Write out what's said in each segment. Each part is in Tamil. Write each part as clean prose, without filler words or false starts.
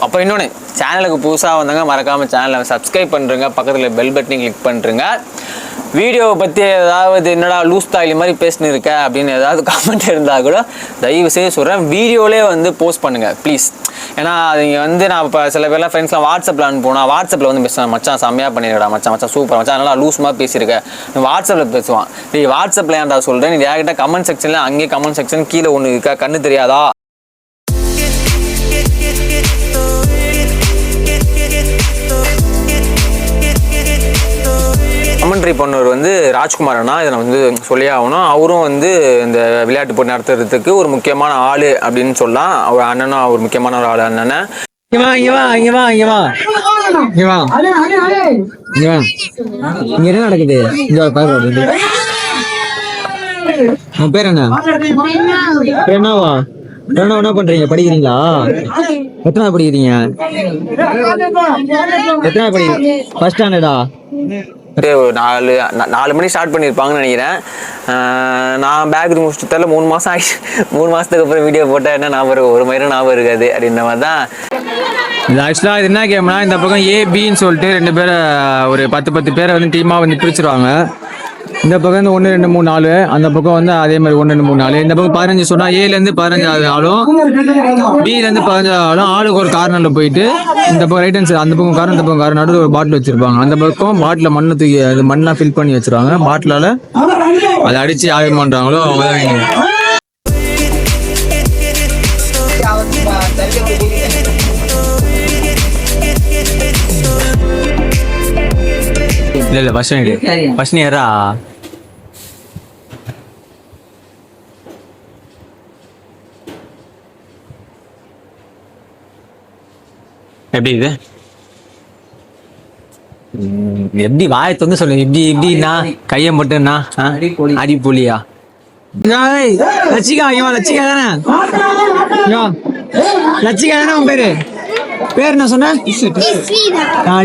அப்போ இன்னொன்று சேனலுக்கு புதுசாக வந்தாங்க மறக்காமல் சேனலை சப்ஸ்கிரைப் பண்ணுறங்க, பக்கத்தில் பெல் பட்டனையும் கிளிக் பண்ணுறங்க. வீடியோவை பற்றி ஏதாவது என்னடா லூஸ் தாலி மாதிரி பேசினு இருக்க அப்படின்னு ஏதாவது கமெண்ட் இருந்தால் கூட தயவு செய்து சொல்கிறேன், வீடியோவிலே வந்து போஸ்ட் பண்ணுங்கள் ப்ளீஸ். ஏன்னா நீங்கள் வந்து நான் இப்போ சில பேர்லாம் ஃப்ரெண்ட்ஸ்லாம் வாட்ஸ்அப்பில் அனுப்புனா வாட்ஸ்அப்பில் வந்து பேசுவேன், மச்சான் செம்மையாக பண்ணிடுறா, மச்சான் சூப்பர் மச்சான், நல்லா லூஸ் மாதிரி பேசியிருக்கேன், நீ வாட்ஸ்அப்பில் பேசுவான். நீ வாட்ஸ்அப்பில் ஏன்டா சொல்கிறேன், நீ டேரெக்டாக கமெண்ட் செக்ஷனில் அங்கேயே கமெண்ட் செக்ஷன் கீழே ஒன்று இருக்கா, கண்ணு தெரியாதா? கமெண்ட்ரி பண்ணவர் வந்து ராஜ்குமார் அண்ணா, இதை நான் வந்து சொல்லியே ஆகணும். அவரும் வந்து இந்த விளையாட்டு போட்டி நடத்துறதுக்கு ஒரு முக்கியமான ஆள் அப்படின்னு சொல்லலாம். அவர் அண்ணனும் ஒரு முக்கியமான ஒரு ஆள். அண்ணனை இங்க என்ன நடக்குது? உன் பேர் என்ன? என்னவா என்ன பண்றீங்க? படிக்கிறீங்களா? எத்தனாவது படிக்கிறீங்க? எத்தனாவது படிக்கிறீங்க? ஃபர்ஸ்ட் ஸ்டாண்டர்டா? ஒரு 4 மணி ஸ்டார்ட் பண்ணியிருப்பாங்கன்னு நினைக்கிறேன். நான் பேக் முடிச்சுட்டு தெரியல, 3 மாதம் ஆகிடுச்சு. 3 மாதத்துக்கு அப்புறம் வீடியோ போட்டால் என்ன ஞாபகம் இருக்கும், ஒரு மயிரும் ஞாபகம் இருக்காது அப்படின்ற மாதிரி தான். இது ஆக்சுவலாக இது என்ன கேம்னா, இந்த பக்கம் ஏபின்னு சொல்லிட்டு 2 பேரை ஒரு 10 பேரை வந்து டீமாக வந்து பிரிச்சுருவாங்க. இந்த பக்கம் வந்து 1 2 3 4, அந்த பக்கம் வந்து அதே மாதிரி 1 2 3 4. இந்த பக்கம் 15 சொன்னா ஏலேருந்து 15 ஆளும், பிலேருந்து 15 ஆளும் ஆளுக்கு ஒரு கார்னரில் போயிட்டு இந்த பக்கம் ரைட் ஹேண்ட் சைடு அந்த பக்கம் கார்னர், இந்த பக்கம் கார்னர் நடுவில் ஒரு பாட்டில் வச்சிருப்பாங்க. அந்த பக்கம் பாட்டில் மண்ணை தூக்கி அது மண்ணாக ஃபில் பண்ணி வச்சிருவாங்க. பாட்டிலால் அதை அடித்து யார் பண்ணுறாங்களோ அவங்க தான். இல்லை ஃபர்ஸ்ட் இயரா எப்படி இது எப்படி வாயத்தை வந்து சொல்லு, எப்படின்னா கையை மட்டும்னா அடிப்பொலியா? லட்சிகா லட்சிகா தானே? லட்சிகா தானே உன் பேரு? பேர் என்ன சொன்ன?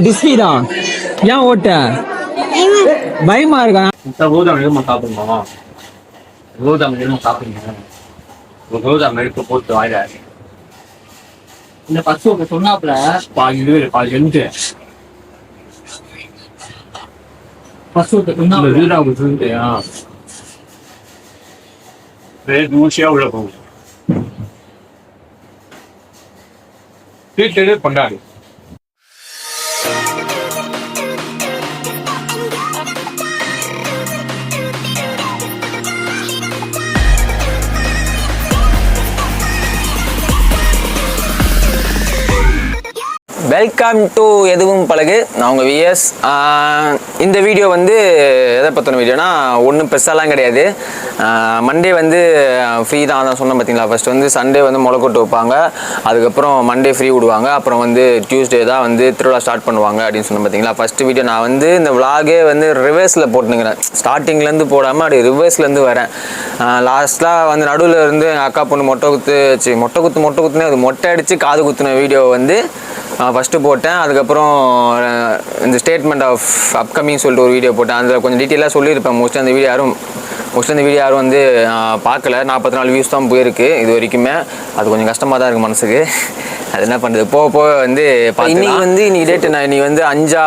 டிஸ்பீடா? ஏன் ஓட்ட பயமா இருக்கா? கோதாம் எதுவும் சாப்பிடணுமா? கோதாம் எதுவும் சாப்பிடணும். கோதாம் எடுத்து போட்டு வாயில இந்த பசு சொன்னாப்புல பாதி எழுந்து பசு சொன்னா தூசியா உள்ள போகும். வீட்டு கொண்டாடு. வெல்கம் டு எதுவும் பழகு. நான் உங்கள் விஎஸ். இந்த வீடியோ வந்து எதை பற்றின வீடியோனா ஒன்றும் பெருசாலாம் கிடையாது. மண்டே வந்து ஃப்ரீ தான் சொன்னேன் பார்த்தீங்களா. ஃபஸ்ட் வந்து சண்டே வந்து முளைக்கொட்டு வைப்பாங்க, அதுக்கப்புறம் மண்டே ஃப்ரீ விடுவாங்க, அப்புறம் வந்து டியூஸ்டே தான் வந்து திருவிழா ஸ்டார்ட் பண்ணுவாங்க அப்படின்னு சொன்னேன் பார்த்தீங்களா. ஃபஸ்ட்டு வீடியோ நான் வந்து இந்த விளாகே வந்து ரிவர்ஸில் போட்டுனுங்கிறேன், ஸ்டார்டிங்லேருந்து போடாமல் அப்படி ரிவர்ஸ்லேருந்து வரேன். லாஸ்ட்டாக வந்து நடுவில் இருந்து எங்கள் அக்கா பொண்ணு மொட்டை குத்துனே அது மொட்டை அடித்து காது குத்துன வீடியோ வந்து ஃபஸ்ட்டு போட்டேன். அதுக்கப்புறம் இந்த ஸ்டேட்மெண்ட் ஆஃப் அப்கமிங் சொல்லிட்டு ஒரு வீடியோ போட்டேன். அதில் கொஞ்சம் டீட்டெயிலாக சொல்லியிருப்பேன். மோஸ்ட்லி அந்த வீடியோ யாரும் வந்து பார்க்கல. 44 வியூஸ் தான் போயிருக்கு இது வரைக்குமே. அது கொஞ்சம் கஷ்டமாக தான் இருக்குது மனசுக்கு. அது என்ன பண்ணுறது, போக வந்து இன்னைக்கு டேட்டு நான் இன்னைக்கு வந்து 5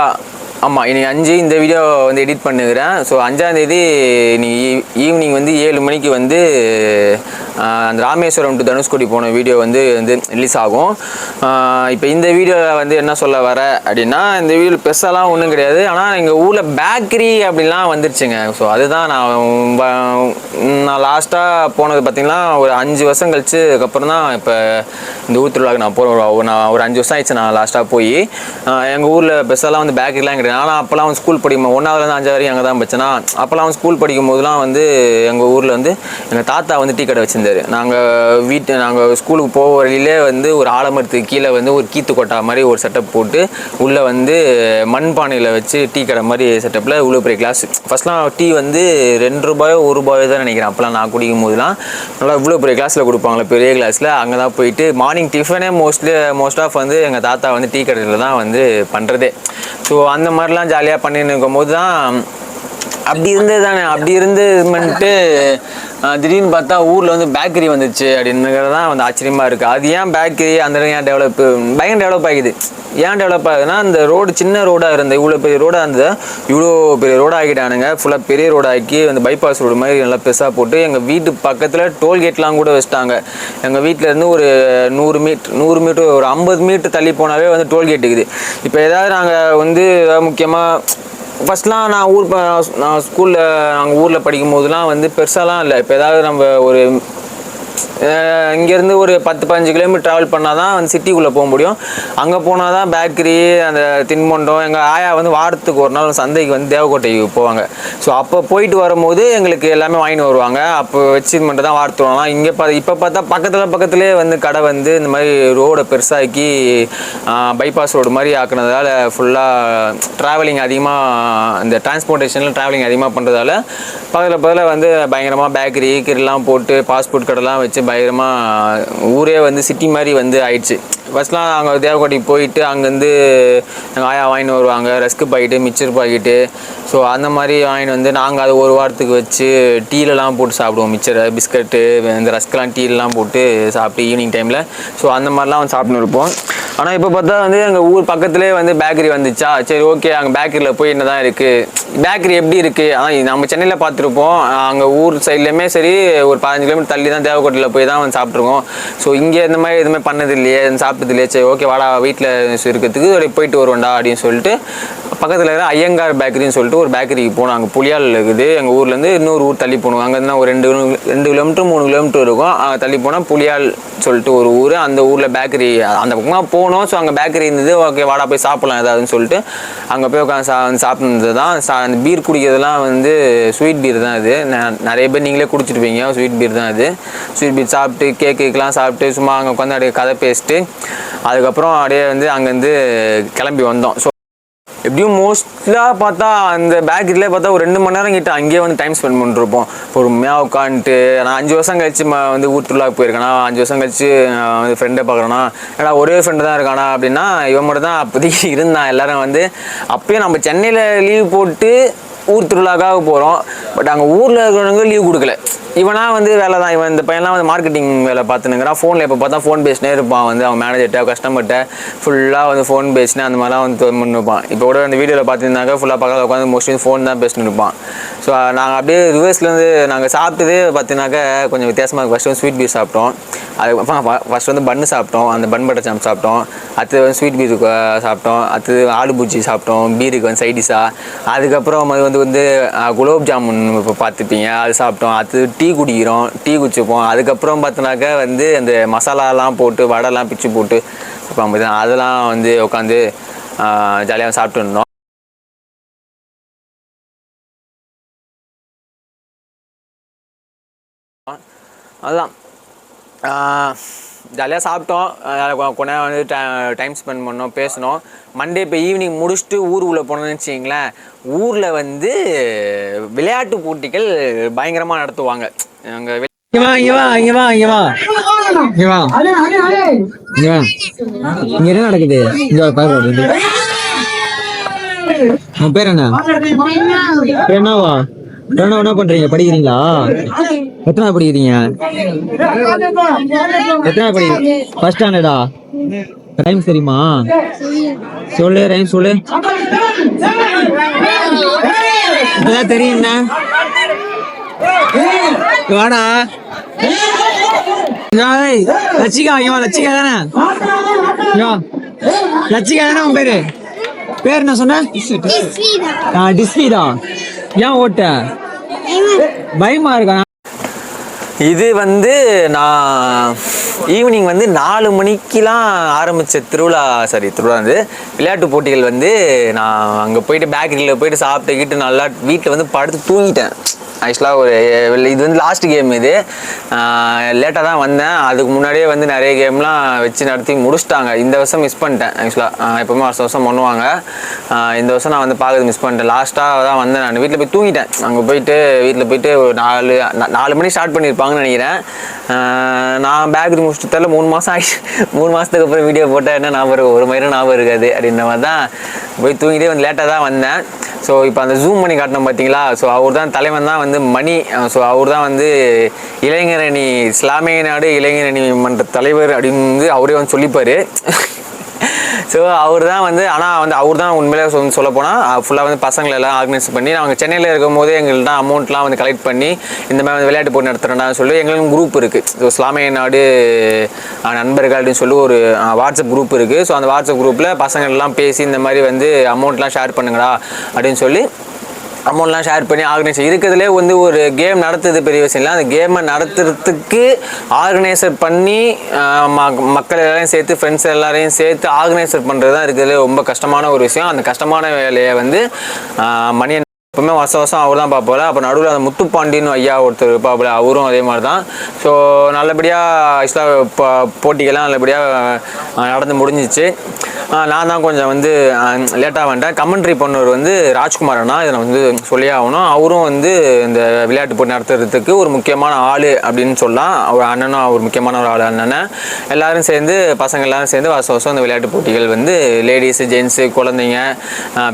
இன்னைக்கு 5 இந்த வீடியோ வந்து எடிட் பண்ணுகிறேன். ஸோ 5ஆம் தேதி இன்னைக்கு ஈவினிங் வந்து 7 மணிக்கு வந்து அந்த ராமேஸ்வரம் டு தனுஷ்கோடி போன வீடியோ வந்து ரிலீஸ் ஆகும். இப்போ இந்த வீடியோவில் வந்து என்ன சொல்ல வர அப்படின்னா, இந்த வீடியோவில் பெருசாலாம் ஒன்றும் கிடையாது. ஆனால் எங்கள் ஊரில் பேக்கரி அப்படிலாம் வந்துருச்சுங்க. ஸோ அதுதான் நான் லாஸ்ட்டாக போனது பார்த்திங்கன்னா ஒரு 5 வருஷம் கழிச்சு அதுக்கப்புறம் தான் இப்போ இந்த ஊர் திருவிழாவுக்கு நான் போகிறேன். நான் ஒரு 5 வருஷம் ஆயிடுச்சு நான் லாஸ்ட்டாக போய். எங்கள் ஊரில் பெருசாலாம் வந்து பேக்கரிலாம் கிடையாது. ஆனால் அப்போலாம் வந்து ஸ்கூல் படிக்கும் 1ஆவதுலேருந்து 5 வரைக்கும் அங்கே தான் படிச்சேன்னா, அப்போலாம் வந்து ஸ்கூல் படிக்கும் போதுலாம் வந்து எங்கள் ஊரில் வந்து எங்கள் தாத்தா வந்து டீ கடை வச்சுருந்தாரு. நாங்கள் ஸ்கூலுக்கு போகிற வழியிலே வந்து ஒரு ஆலமரத்துக்கு கீழே வந்து ஒரு கீத்து கொட்டா மாதிரி ஒரு செட்டப் போட்டு உள்ளே வந்து மண்பானையில் வச்சு டீ கடை மாதிரி செட்டப்பில் இவ்வளோ பெரிய கிளாஸ். ஃபஸ்ட்லாம் டீ வந்து 2 ரூபாயோ 1 ரூபாயோ தான் நினைக்கிறேன். அப்போலாம் நான் குடிக்கும் போதுலாம் நல்லா இவ்வளோ பெரிய கிளாஸில் கொடுப்பாங்களே, பெரிய கிளாஸில். அங்கே தான் போயிட்டு மார்னிங் டிஃபனே மோஸ்ட் ஆஃப் வந்து எங்கள் தாத்தா வந்து டீ கடையில் தான் வந்து பண்ணுறதே. ஸோ அந்த மாதிரிலாம் ஜாலியாக பண்ணின்னு இருக்கும் போது தான் அப்படி இருந்தது தானே, அப்படி இருந்து இது பண்ணிட்டு திடீர்னு பார்த்தா ஊரில் வந்து பேக்கரி வந்துச்சு அப்படின்னுங்கிறது தான் வந்து ஆச்சரியமாக இருக்குது. அது ஏன் பேக்கரி அந்த இடம் ஏன் பயங்கர டெவலப் ஆகிடுது. ஏன் டெவலப் ஆகுதுன்னா இந்த ரோடு சின்ன ரோடாக இருந்தது, இவ்வளோ பெரிய ரோடாக இருந்தது, இவ்வளோ பெரிய ரோடாக ஆகிட்டானுங்க. ஃபுல்லாக பெரிய ரோடாக்கி அந்த பைபாஸ் ரோடு மாதிரி நல்லா பெருசாக போட்டு எங்கள் வீட்டு பக்கத்தில் டோல்கேட்லாம் கூட வச்சுட்டாங்க. எங்கள் வீட்டிலேருந்து ஒரு 100 மீட்டர் ஒரு 50 மீட்டர் தள்ளி போனாவே வந்து டோல்கேட் இருக்குது. இப்போ ஏதாவது நாங்கள் வந்து முக்கியமாக ஃபஸ்ட்லாம் நான் ஸ்கூலில் நாங்கள் ஊரில் படிக்கும் போதெல்லாம் வந்து பெருசாலாம் இல்லை. இப்போ ஏதாவது நம்ம ஒரு இங்கேருந்து ஒரு 10-15 கிலோமீட்டர் ட்ராவல் பண்ணால் தான் வந்து சிட்டிக்குள்ளே போக முடியும். அங்கே போனால் தான் பேக்கரி அந்த தின்பண்டம். எங்கள் ஆயா வந்து வாரத்துக்கு ஒரு நாள் சந்தைக்கு வந்து தேவக்கோட்டைக்கு போவாங்க. ஸோ அப்போ போயிட்டு வரும்போது எங்களுக்கு எல்லாமே வாங்கிட்டு வருவாங்க. அப்போ வச்சு இது மட்டும் தான் வாரத்து வரலாம். இங்கே இப்போ பார்த்தா பக்கத்துலேயே வந்து கடை வந்து இந்த மாதிரி ரோடை பெருசாக்கி பைபாஸ் ரோடு மாதிரி ஆக்குனதால் ஃபுல்லாக ட்ராவலிங் அதிகமாக, இந்த டிரான்ஸ்போர்ட்டேஷனில் ட்ராவலிங் அதிகமாக பண்ணுறதால பக்கத்தில் வந்து பயங்கரமாக பேக்கரி கீரெல்லாம் போட்டு பாஸ்போர்ட் கடைலாம் வச்சு பயங்கரமாக ஊரே வந்து சிட்டி மாதிரி வந்து ஆயிடுச்சு. ஃபஸ்ட்லாம் நாங்கள் தேவக்கோட்டைக்கு போயிட்டு அங்கேருந்து எங்கள் ஆயா வாங்கிட்டு வருவாங்க rusk packet mixture packet. So அந்த மாதிரி வாங்கிட்டு வந்து நாங்கள் அதை ஒரு வாரத்துக்கு வச்சு டீலெலாம் போட்டு சாப்பிடுவோம். மிக்சரை பிஸ்கட்டு இந்த ரஸ்க்கெலாம் டீலெலாம் போட்டு சாப்பிட்டு ஈவினிங் டைமில். ஸோ அந்த மாதிரிலாம் வந்து சாப்பிட்டு இருப்போம். ஆனால் இப்போ பார்த்தா வந்து எங்கள் ஊர் பக்கத்துலேயே வந்து பேக்கரி வந்துச்சா, சரி ஓகே அங்கே பேக்கரியில் போய் என்ன தான் இருக்குது, பேக்கரி எப்படி இருக்குது. ஆனால் நம்ம சென்னையில் பார்த்துருப்போம், அங்கே ஊர் சைட்லேயுமே சரி ஒரு 15 கிலோமீட்டர் தள்ளி தான் தேவக்கோட்டையில் போய் தான் வந்து சாப்பிட்ருக்கோம். ஸோ இங்கே இந்த மாதிரி எதுவுமே பண்ணது இல்லையே, சாப்பிட்டது இல்லையே, சரி ஓகே வாடா வீட்டில் இருக்கிறதுக்கு போயிட்டு வருவோண்டா அப்படின்னு சொல்லிட்டு பக்கத்தில் இருக்கிற ஐயங்கார் பேக்கரின்னு சொல்லிட்டு ஒரு பேக்கரிக்கு போனோம். அங்கே புளியால் இருக்குது. எங்கள் ஊர்லேருந்து இன்னொரு ஊர் தள்ளி போகணும். அங்கேருந்து ஒரு 2 கிலோமீட்டர் 3 கிலோமீட்டர் இருக்கும். தள்ளி போனால் புளியால் சொல்லிட்டு ஒரு ஊர். அந்த ஊரில் பேக்கரி அந்த பக்கமாக போனோம். ஸோ அங்கே பேக்கரி இருந்தது. ஓகே வாடா போய் சாப்பிட்லாம் ஏதாவதுன்னு சொல்லிட்டு அங்கே போய் உட்காந்து சாப்பிட்றது தான். அந்த பீர் குடிக்கிறதுலாம் வந்து ஸ்வீட் பீர் தான் அது. நிறைய பேர் நீங்களே குடிச்சிருப்பீங்க. ஸ்வீட் பீர் தான் அது. ஸ்வீட் பீர் சாப்பிட்டு கேக்குலாம் சாப்பிட்டு சும்மா அங்கே உட்காந்து அப்படியே கதை பேசிட்டு அதுக்கப்புறம் அப்படியே வந்து அங்கேருந்து கிளம்பி வந்தோம். ஸோ எப்படியும் மோஸ்ட்லாக பார்த்தா அந்த பேக்கரியிலே பார்த்தா ஒரு 2 மணி நேரம் கிட்ட அங்கேயே வந்து டைம் ஸ்பெண்ட் பண்ணிருப்போம். பொறுமையாக உட்காந்துட்டு. நான் 5 வருஷம் கழிச்சு வந்து ஊர் திருவிழாவுக்கு போயிருக்கேனா, 5 வருஷம் கழிச்சு வந்து ஃப்ரெண்டை பார்க்குறேன்னா, ஏன்னா ஒரே ஃப்ரெண்டு தான் இருக்கானா அப்படின்னா இவன் மட்டும் தான் அப்போதைக்கு இருந்தான். எல்லோரும் வந்து அப்போயும் நம்ம சென்னையில் லீவ் போட்டு ஊர் திருவிழாக்காக போகிறோம். பட் அங்கே ஊரில் இருக்கிறவங்க லீவ் கொடுக்கல. இவனா வந்து வேலை தான். இவன் இந்த பையன்லாம் வந்து மார்க்கெட்டிங் வேலை பார்த்துனுங்கிறான். ஃபோனில் எப்போ பார்த்தா ஃபோன் பேசினே இருப்பான். வந்து அவன் மேனேஜர்கிட்ட கஸ்டமர்கிட்ட ஃபுல்லாக வந்து ஃபோன் பேசினேன் அந்த மாதிரிலாம் வந்து பண்ணிருப்பான். இப்போ கூட அந்த வீடியோவில் பார்த்துருந்தாக்க ஃபுல்லாக பக்கத்தில் உட்காந்து மோஸ்ட்லி ஃபோன் தான் பேசினு இருப்பான். ஸோ நாங்கள் அப்படியே ரிவர்ஸ்லேருந்து நாங்கள் சாப்பிட்டதே பார்த்தீங்கன்னாக்கா கொஞ்சம் வித்தியாசமாக இருக்கும். ஃபஸ்ட்டு வந்து ஸ்வீட் பீர் சாப்பிட்டோம். அதுக்கப்புறம் ஃபஸ்ட் வந்து பன்னு சாப்பிட்டோம். அந்த பன் பட்டர் சாம் சாப்பிட்டோம். அடுத்து வந்து ஸ்வீட் பீர் சாப்பிட்டோம். அடுத்து ஆலு பூச்சி சாப்பிட்டோம் பீருக்கு வந்து சைடிஷாக. அதுக்கப்புறம் வந்து குலோப் ஜாமுன் இப்போ பார்த்துப்பீங்க அது சாப்பிட்டோம். அது டீ குடிக்கிறோம், டீ குடிச்சுப்போம். அதுக்கப்புறம் பார்த்தினாக்கா வந்து அந்த மசாலாலாம் போட்டு வடைலாம் பிச்சு போட்டு அதெல்லாம் வந்து உட்காந்து ஜாலியாக சாப்பிட்டு இருந்தோம். அதுதான் ஜாலியாக சாப்பிட்டோம். கொஞ்ச நேரம் வந்து டைம் ஸ்பெண்ட் பண்ணோம், பேசினோம். மண்டே இப்போ ஈவினிங் முடிச்சுட்டு ஊருக்குள்ளே போனோம்னு வச்சிங்களேன். ஊரில் வந்து விளையாட்டு போட்டிகள் பயங்கரமாக நடத்துவாங்க. அங்கே என்ன நடக்குது? உன் பேர் என்ன? என்னவா என்ன பண்றீங்க? படிக்கிறீங்களா? எத்தனை படிக்கிறீங்க? ஃபர்ஸ்ட் ஸ்டாண்டர்டா? ரைம்ஸ் தெரியுமா? சொல்லு ரைம்ஸ் சொல்லு. இப்பதான் தெரியும். வாடா லட்சிகா. லட்சிகா தானே? லட்சிகா தானே உன் பேரு? பேர் என்ன சொன்ன? டிஸ்பீடா. ஏன் ஓட்ட பயமா இருக்கா? இது வந்து நான் ஈவினிங் வந்து 4 மணிக்கெலாம் ஆரம்பித்த திருவிழா வந்து விளையாட்டு போட்டிகள் வந்து நான் அங்கே போயிட்டு பேக்கரியில் போயிட்டு சாப்பிட்டுக்கிட்டு நல்லா வீட்டில் வந்து படுத்து தூங்கிட்டேன். ஆக்சுவலாக இது வந்து லாஸ்ட் கேம். இது லேட்டாக தான் வந்தேன். அதுக்கு முன்னாடியே வந்து நிறைய கேம்லாம் வச்சு நடத்தி முடிச்சிட்டாங்க. இந்த வருஷம் மிஸ் பண்ணிட்டேன். ஆக்சுவலாக எப்போவுமே வருஷம் பண்ணுவாங்க. இந்த வருஷம் நான் வந்து பார்க்குறது மிஸ் பண்ணிட்டேன். லாஸ்ட்டாக தான் வந்தேன். நான் வீட்டில் போய் தூங்கிட்டேன். அங்கே வீட்டில் போயிட்டு ஒரு 4 மணி ஸ்டார்ட் பண்ணியிருப்பாங்கன்னு நினைக்கிறேன். நான் பேக்கரி முடிச்சுட்டு தரல 3 மாதம் ஆகிடுச்சு. 3 மாதத்துக்கு அப்புறம் வீடியோ போட்டால் என்ன ஞாபகம் இருக்கும்? ஒரு மயிரம் ஞாபகம் இருக்காது அப்படின்ற மாதிரி தான் போய் தூங்கிட்டே வந்து லேட்டாக தான் வந்தேன். ஸோ இப்போ அந்த ஜூம் பண்ணி காட்டினோம் பார்த்தீங்களா, ஸோ அவர் தான் தலைவன் தான் வந்து மணி. ஸோ அவர் தான் வந்து இளைஞரணி இஸ்லாமிய நாடு இளைஞரணி மன்ற தலைவர் அப்படின்னு வந்து அவரே வந்து சொல்லிப்பார். ஸோ அவர் தான் வந்து, ஆனால் வந்து அவர் தான் உண்மையிலே சொல்ல போனால் ஃபுல்லாக வந்து பசங்களை எல்லாம் ஆர்கனைஸ் பண்ணி, நாங்கள் சென்னையில் இருக்கும் போது எங்கள்கிட்ட அமௌண்ட்லாம் வந்து கலெக்ட் பண்ணி இந்த மாதிரி வந்து விளையாட்டு போட்டி நடத்துகிறேன்னா சொல்லி எங்களுக்கு குரூப் இருக்குது. ஸோ இஸ்லாமிய நாடு நண்பர்கள் அப்படின்னு சொல்லி ஒரு வாட்ஸ்அப் குரூப் இருக்குது. ஸோ அந்த வாட்ஸ்அப் குரூப்பில் பசங்கள்லாம் பேசி இந்த மாதிரி வந்து அமௌண்ட்லாம் ஷேர் பண்ணுங்கடா அப்படின்னு சொல்லி அமௌண்ட்லாம் ஷேர் பண்ணி ஆர்கனைசர் இருக்கிறதுலே வந்து ஒரு கேம் நடத்துறது பெரிய விஷயம் இல்லை. அந்த கேமை நடத்துறதுக்கு ஆர்கனைசர் பண்ணி மக்கள் எல்லாரையும் சேர்த்து ஃப்ரெண்ட்ஸ் எல்லாரையும் சேர்த்து ஆர்கனைசர் பண்ணுறது தான் இருக்கிறதுலே ரொம்ப கஷ்டமான ஒரு விஷயம். அந்த கஷ்டமான வேலையை வந்து மணி எப்பவுமே வருஷம் அவர் தான் பார்ப்பாரு. அப்போ நடுவில் அந்த முத்துப்பாண்டின்னு ஐயா ஒருத்தர் இருப்பாப்புல, அவரும் அதே மாதிரி தான். ஸோ நல்லபடியாக போட்டிகள்லாம் நல்லபடியாக நடந்து முடிஞ்சிச்சு. நான் தான் கொஞ்சம் வந்து லேட்டாக வந்துட்டேன். கமெண்ட்ரி பண்ணவர் வந்து ராஜ்குமார் அண்ணா, இதை நான் வந்து சொல்லியே ஆகணும். அவரும் வந்து இந்த விளையாட்டு போட்டி நடத்துறதுக்கு ஒரு முக்கியமான ஆள் அப்படின்னு சொல்லலாம். அவர் அண்ணனும் அவர் முக்கியமான ஒரு ஆள். அண்ணன் எல்லோரும் சேர்ந்து பசங்க எல்லோரும் சேர்ந்து வருஷம் இந்த விளையாட்டு போட்டிகள் வந்து லேடிஸு ஜென்ஸு குழந்தைங்க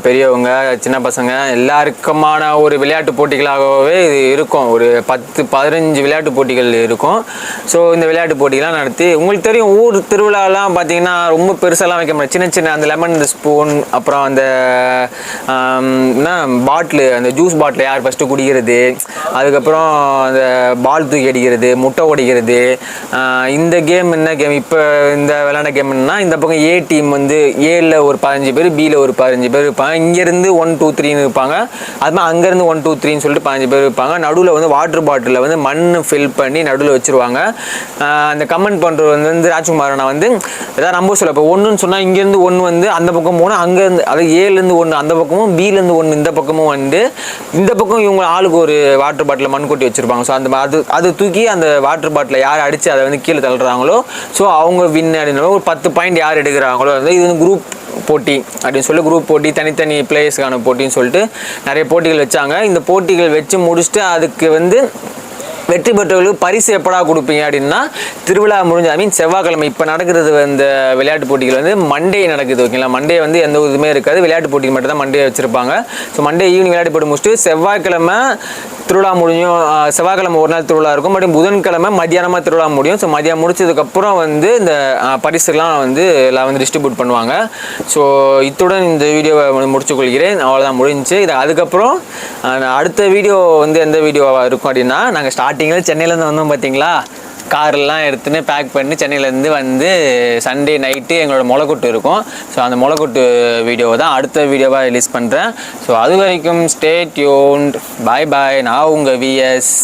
பெரியவங்க சின்ன பசங்க எல்லாருக்குமான ஒரு விளையாட்டு போட்டிகளாகவே இது இருக்கும். ஒரு 10-15 விளையாட்டு போட்டிகள் இருக்கும். ஸோ இந்த விளையாட்டு போட்டிகள்லாம் நடத்தி, உங்களுக்கு தெரியும் ஊர் திருவிழாலாம் பார்த்தீங்கன்னா ரொம்ப பெருசாலாம் வைக்க முடியாது. சின்ன அந்த லெமன் ஸ்பூன், அப்புறம் அந்த பாட்டிலு, அந்த ஜூஸ் பாட்டில் யார் ஃபஸ்ட்டு குடிக்கிறது, அதுக்கப்புறம் அந்த பால் தூக்கி அடிக்கிறது, முட்டை உடைக்கிறது, இந்த கேம் என்ன கேம் இப்போ இந்த விளையாட கேம் என்னன்னா, இந்த பக்கம் ஏ டீம் வந்து ஏல ஒரு 15 பேர், பியில் ஒரு 15 பேர் இருப்பாங்க. இங்கேருந்து 1 2 3ன்னு இருப்பாங்க. அது மாதிரி அங்கேருந்து 1 2 3ன்னு சொல்லிட்டு 15 பேர் இருப்பாங்க. நடுவில் வந்து வாட்டர் பாட்டிலில் வந்து மண் ஃபில் பண்ணி நடுவில் வச்சுருவாங்க. அந்த கமெண்ட் பண்ணுறது வந்து ராஜ்குமார் நான் வந்து ஏதாவது நம்ப சொல்ல, இப்போ ஒன்றுன்னு சொன்னால் இங்கேருந்து 1 வந்து அந்த பக்கம் போனால் அங்கேருந்து, அது ஏலேருந்து 1 அந்த பக்கமும், பியிலேருந்து 1 இந்த பக்கமும் வந்து, இந்த பக்கம் இவங்க ஆளுக்கு ஒரு வாட்டர் பாட்டில் மண் கொட்டி வச்சுருப்பாங்க. ஸோ அந்த அது தூக்கி அந்த வாட்டர் பாட்டிலை யார் அடித்து அதை வந்து கீழே தள்ளுறாங்களோ ஸோ அவங்க வின் அப்படின்னு ஒரு 10 பாயிண்ட் யார் எடுக்கிறாங்களோ வந்து இது வந்து குரூப் போட்டி அப்படின்னு சொல்லி குரூப் போட்டி, தனித்தனி பிளேயர்ஸ்க்கான போட்டின்னு சொல்லிட்டு நிறைய போட்டிகள் வச்சாங்க. இந்த போட்டிகள் வச்சு முடிச்சுட்டு அதுக்கு வந்து வெற்றி பெற்றவர்களுக்கு பரிசு எப்படா கொடுப்பீங்க அப்படின்னா, திருவிழா முடிஞ்ச செவ்வாய்க்கிழமை இப்போ நடக்கிறது இந்த விளையாட்டு போட்டிகள் வந்து மண்டே நடக்குது. ஓகேங்களா, மண்டே வந்து எந்த இதுவுமே இருக்காது, விளையாட்டு போட்டிக்கு மட்டும் தான் மண்டே வச்சுருப்பாங்க. ஸோ மண்டே ஈவினிங் விளையாட்டு போட்டி முடிச்சுட்டு செவ்வாய்க்கிழமை திருவிழா முடியும். செவ்வாய்க்கிழமை ஒரு நாள் திருவிழா இருக்கும், பட் புதன்கிழமை மத்தியானமாக திருவிழா முடியும். ஸோ மதியம் முடிச்சதுக்கப்புறம் வந்து இந்த பரிசுலாம் வந்து எல்லாம் வந்து டிஸ்ட்ரிபியூட் பண்ணுவாங்க. ஸோ இத்துடன் இந்த வீடியோவை முடிச்சுக்கொள்கிறேன். அவ்வளோதான், முடிஞ்சிச்சு. இது அதுக்கப்புறம் அடுத்த வீடியோ வந்து எந்த வீடியோவாக இருக்கும் அப்படின்னா, நாங்கள் ஸ்டார்டிங்கில் சென்னையிலேருந்து வந்தோம் பார்த்தீங்களா, காரெல்லாம் எடுத்துன்னு பேக் பண்ணி சென்னையிலேருந்து வந்து சண்டே நைட்டு எங்களோட முளைக்கூட்டு இருக்கும். ஸோ அந்த முளைக்கூட்டு வீடியோவை தான் அடுத்த வீடியோவாக ரிலீஸ் பண்ணுறேன். ஸோ அது வரைக்கும் ஸ்டே டியூன்ட். பாய் பாய். நான் உங்கள் விஎஸ்.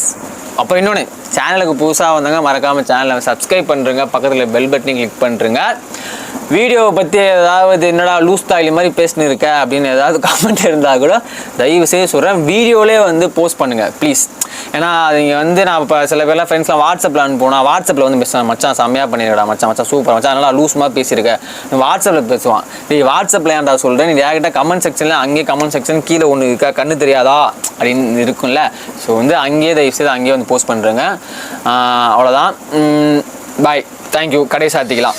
அப்புறம் இன்னொன்று, சேனலுக்கு புதுசாக வந்தாங்க மறக்காமல் சேனலை சப்ஸ்கிரைப் பண்ணுறங்க, பக்கத்தில் பெல் பட்டனையும் கிளிக் பண்ணுறங்க. வீடியோவை பற்றி ஏதாவது என்னடா லூஸ் தாய்லி மாதிரி பேசினு இருக்க அப்படின்னு ஏதாவது கமெண்ட் இருந்தால் கூட தயவு செய்து சொல்கிறேன், வீடியோவிலே வந்து போஸ்ட் பண்ணுங்கள் ப்ளீஸ். ஏன்னா நீங்கள் வந்து நான் இப்போ சில பேர்லாம் ஃப்ரெண்ட்ஸ்லாம் வாட்ஸ்அப்பில் அனுப்புனா வாட்ஸ்அப்பில் வந்து பேசுவேன், மச்சான் செம்மையாக பண்ணிடுடா, மச்சான் சூப்பர் மச்சான், நல்லா லூஸ் மாதிரி பேசியிருக்கேன், வாட்ஸ்அப்பில் பேசுவான். நீ வாட்ஸ்அப்பில் ஏன்டா சொல்கிறேன், நீ டேரெக்டாக கமெண்ட் செக்ஷனில் அங்கேயே கமெண்ட் செக்ஷன் கீழே ஒன்று இருக்கா, கண்ணு தெரியாதா அப்படின்னு இருக்கும்ல. ஸோ வந்து அங்கேயே தயவு செய்து அங்கேயே வந்து போஸ்ட் பண்ணுறேங்க. அவ்வளோதான். பாய். தேங்க்யூ. கடை சாத்திக்கலாம்.